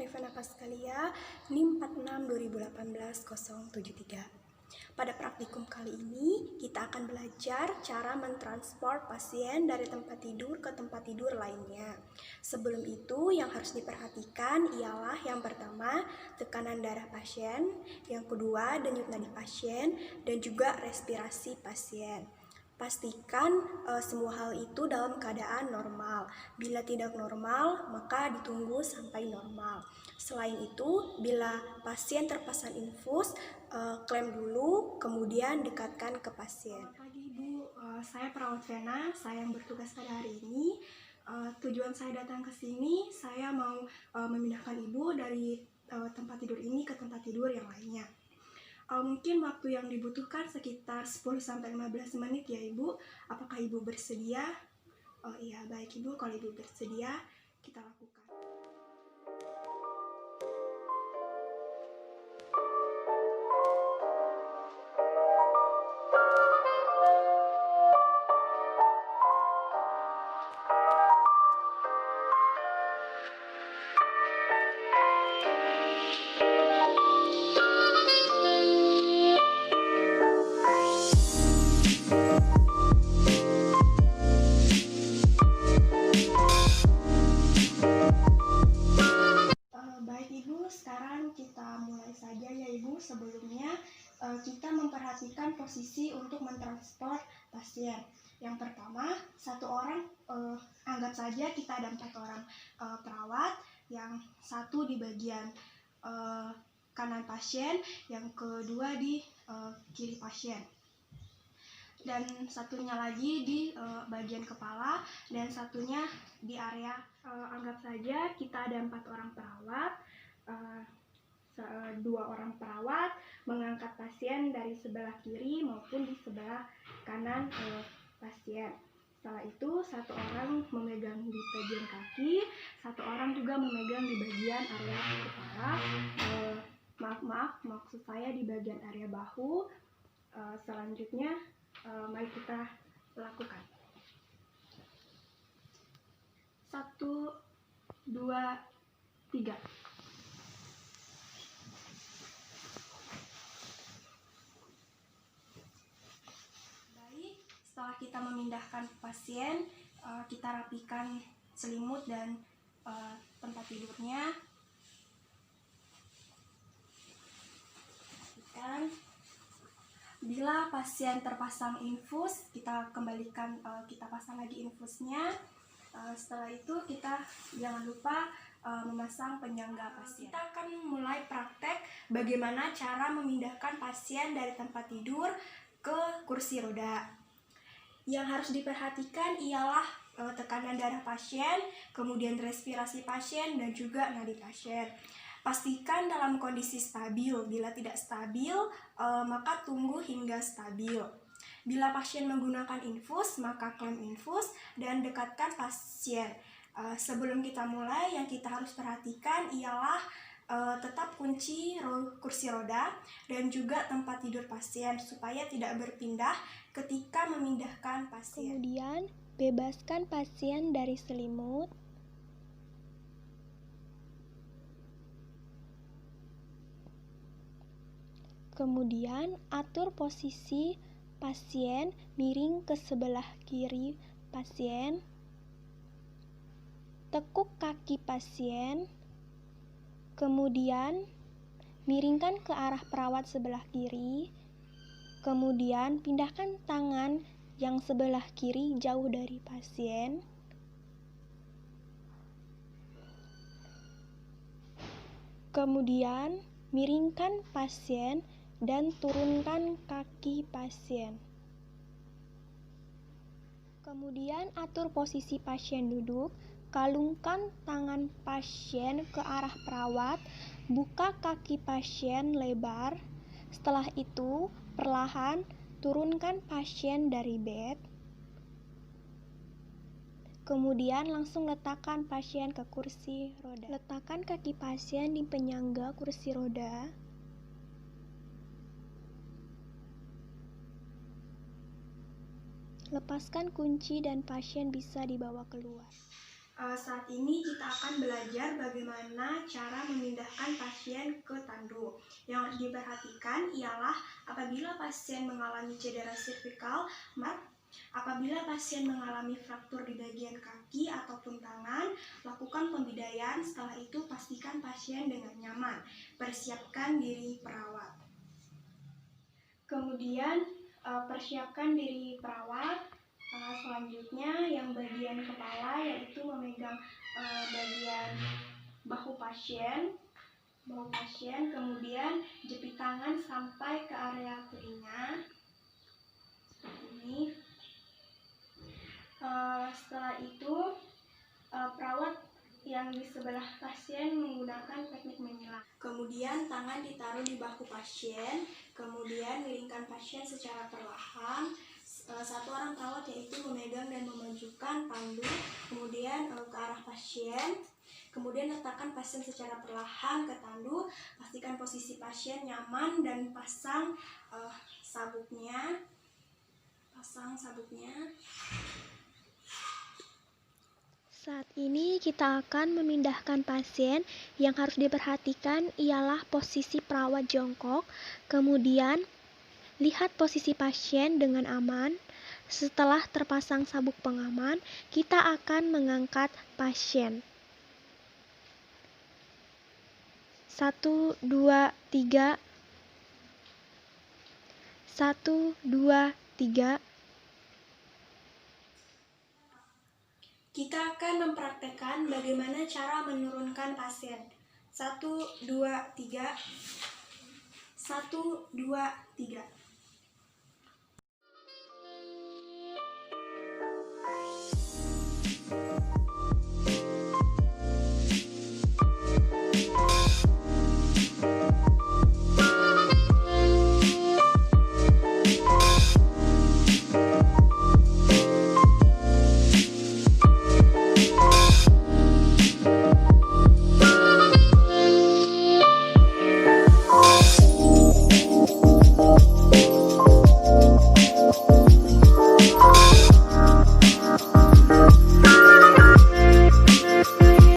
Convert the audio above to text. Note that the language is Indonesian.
Trivena Pascalia NIM 46 2018 073. Pada praktikum kali ini, kita akan belajar cara mentransport pasien dari tempat tidur ke tempat tidur lainnya. Sebelum itu, yang harus diperhatikan ialah yang pertama, tekanan darah pasien, yang kedua, denyut nadi pasien, dan juga respirasi pasien. Pastikan semua hal itu dalam keadaan normal. Bila tidak normal, maka ditunggu sampai normal. Selain itu, bila pasien terpasang infus, klaim dulu, kemudian dekatkan ke pasien. Selamat pagi Ibu, saya perawat Vena, saya yang bertugas pada hari ini. Tujuan saya datang ke sini, saya mau memindahkan Ibu dari tempat tidur ini ke tempat tidur yang lainnya. Mungkin waktu yang dibutuhkan sekitar 10-15 menit ya Ibu. Apakah Ibu bersedia? Oh iya, baik Ibu, kalau Ibu bersedia, kita lakukan. Sekarang kita mulai saja ya Ibu. Sebelumnya kita memperhatikan posisi untuk mentransport pasien. Yang pertama, satu orang, anggap saja kita ada 4 orang perawat, yang satu di bagian kanan pasien, yang kedua di kiri pasien, dan satunya lagi di bagian kepala, dan satunya di area anggap saja kita ada 4 orang perawat. 2 orang perawat mengangkat pasien dari sebelah kiri maupun di sebelah kanan pasien. Setelah itu, satu orang memegang di bagian kaki, satu orang juga memegang di bagian area kepala. Maksud saya di bagian area bahu. Selanjutnya, mari kita lakukan. 1, 2, 3. Setelah kita memindahkan pasien, kita rapikan selimut dan tempat tidurnya. Bila pasien terpasang infus, kita kembalikan, kita pasang lagi infusnya. Setelah itu kita jangan lupa memasang penyangga pasien. Kita akan mulai praktek bagaimana cara memindahkan pasien dari tempat tidur ke kursi roda. Yang harus diperhatikan ialah tekanan darah pasien, kemudian respirasi pasien, dan juga nadi pasien. Pastikan dalam kondisi stabil. Bila tidak stabil, maka tunggu hingga stabil. Bila pasien menggunakan infus, maka klaim infus dan dekatkan pasien. Sebelum kita mulai, yang kita harus perhatikan ialah tetap kunci kursi roda dan juga tempat tidur pasien supaya tidak berpindah ketika memindahkan pasien. Kemudian, bebaskan pasien dari selimut. Kemudian, atur posisi pasien miring ke sebelah kiri pasien. Tekuk kaki pasien. Kemudian, miringkan ke arah perawat sebelah kiri. Kemudian, pindahkan tangan yang sebelah kiri jauh dari pasien. Kemudian, miringkan pasien dan turunkan kaki pasien. Kemudian, atur posisi pasien duduk. Kalungkan tangan pasien ke arah perawat, buka kaki pasien lebar. Setelah itu, perlahan turunkan pasien dari bed. Kemudian langsung letakkan pasien ke kursi roda. Letakkan kaki pasien di penyangga kursi roda. Lepaskan kunci dan pasien bisa dibawa keluar. Saat ini kita akan belajar bagaimana cara memindahkan pasien ke tandu. Yang harus diperhatikan ialah apabila pasien mengalami cedera servikal, apabila pasien mengalami fraktur di bagian kaki ataupun tangan, lakukan pembidaian. Setelah itu pastikan pasien dengan nyaman. Persiapkan diri perawat. Kemudian persiapkan diri perawat. Selanjutnya yang bagian kepala yaitu memegang bagian bahu pasien, kemudian jepit tangan sampai ke area telinga seperti ini. Setelah itu perawat yang di sebelah pasien menggunakan teknik menyilang. Kemudian tangan ditaruh di bahu pasien, kemudian miringkan pasien secara perlahan. Satu orang perawat yaitu memegang dan memajukan pandu, kemudian ke arah pasien. Kemudian letakkan pasien secara perlahan ke tandu, pastikan posisi pasien nyaman dan pasang sabuknya. Saat ini kita akan memindahkan pasien. Yang harus diperhatikan ialah posisi perawat jongkok, kemudian lihat posisi pasien dengan aman. Setelah terpasang sabuk pengaman, kita akan mengangkat pasien. 1, 2, 3. 1, 2, 3. Kita akan mempraktekkan bagaimana cara menurunkan pasien. 1, 2, 3. 1, 2, 3.